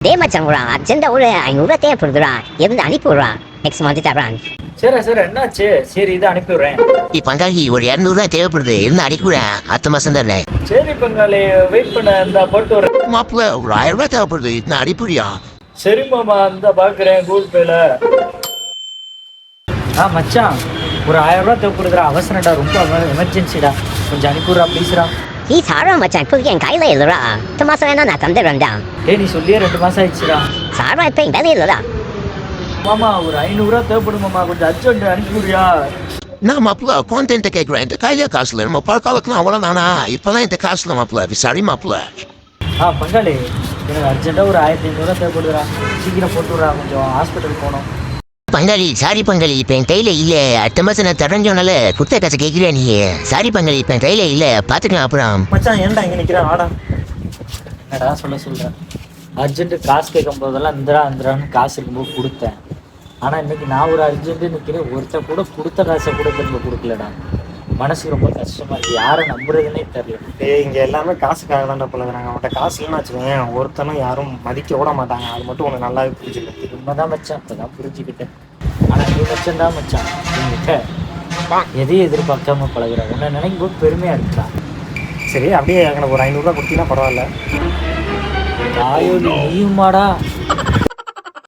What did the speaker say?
டேய் மச்சான் கூட அர்ஜென்ட்டா ஒரு 500 தேவைப்படுதுடா. இருந்து அனுப்பி விடுறா. நெக்ஸ்ட் மந்த் தர்றான். சரி என்னாச்சு? சரி இதை அனுப்பி விடுறேன். பங்காளி ஒரு 200 தேவைப்படுது இருந்து அடிக்கிறேன். அடுத்த மாசம் தரேன். சரி பங்காளி, வெயிட் பண்ண, இந்த போட்டு வரேன். மாப்பிள்ள ஒரு 1000 தேவைப்படுது இருந்து அடிப்புறியா? சரி மாமா, இந்த பாக்குறேன் கூகுள் பேல. மச்சான், ஒரு 1000 ரூபா தேவைப்படுதுடா, அவசரம்டா, ரொம்ப எமர்ஜென்சிடா, கொஞ்சம் அனுப்பிவிட்றா ப்ளீஸ்ரா. ப்ளீஸ் ஆடுறா மச்சான், இப்போதைக்கு என் கையில் இல்லைடா. அடுத்த மாதம் வேணா நான் தந்துடுறேன்டா. நீ சொல்லியே 2 மாசம் ஆயிடுச்சுடா. சாரா இப்போ என் வேலை இல்லைடா. மாமா ஒரு 500 ரூபா தேவைப்படும் மாமா, கொஞ்சம் அர்ஜென்ட் அனுப்பிவிடுறியா? நான் மாப்பிள்ள கான்டென்ட் கேட்குறேன். இந்த கையில காசுல நம்ம பழக்காலத்துலாம் அவ்வளோ நானா? இப்போதான் இந்த காசுல மாப்பிள்ள விசாரி மாப்பிள்ள. பங்காளி, எனக்கு அர்ஜென்ட்டாக ஒரு 1500 ரூபா தேவைப்படுதுடா, சீக்கிரம் போட்டு விட்றா, கொஞ்சம் ஹாஸ்பிட்டலுக்கு போகணும். பங்காளி சாரி பங்காளி, இப்போ என் கையில இல்ல. அடுத்த மாசம் நான் தரஞ்சோனால குத்த காசு கேட்கிறேன் நீ. சாரி பங்காளி, இப்போ என் கையில இல்ல, பாத்துக்கலாம் அப்புறம். மச்சான் ஏன்டா இங்கே நிற்கிறேன், ஆடா. என்னடா சொல்கிறேன், அர்ஜென்ட்டு காசு கேட்கும் போதெல்லாம் இந்திரான்னு காசு இருக்கும்போது கொடுத்தேன். ஆனால் இன்னைக்கு நான் ஒரு அர்ஜென்ட்டு நிற்கிறேன், ஒருத்தர் கூட கொடுத்த காசை கூட திரும்ப கொடுக்கலடா. மனசுக்கு ரொம்ப கஷ்டமா இருக்கு, யாரை நம்புறதுன்னே தெரியல. இங்கே எல்லாமே காசுக்காக தான்டா பழகுறாங்க. அவன்கிட்ட காசு இல்லைன்னு வச்சுக்கோங்க, ஒருத்தனும் யாரும் மதிக்க விட மாட்டாங்க. அது மட்டும் உனக்கு நல்லாவே புரிஞ்சுக்க. உண்மைதான் மச்சான், இப்போதான் புரிஞ்சுக்கிட்டேன். ஆனால் நீ மச்சான் மச்சான், நீங்கிட்ட எதையும் எதிர்பார்க்காம பழகுற, உன்னை நினைக்கும் போது பெருமையாக இருக்கா. சரி, அப்படியே எனக்கு ஒரு 500 ரூபா கொடுத்தீங்கன்னா பரவாயில்ல. தாயோடி நீயுமாடா?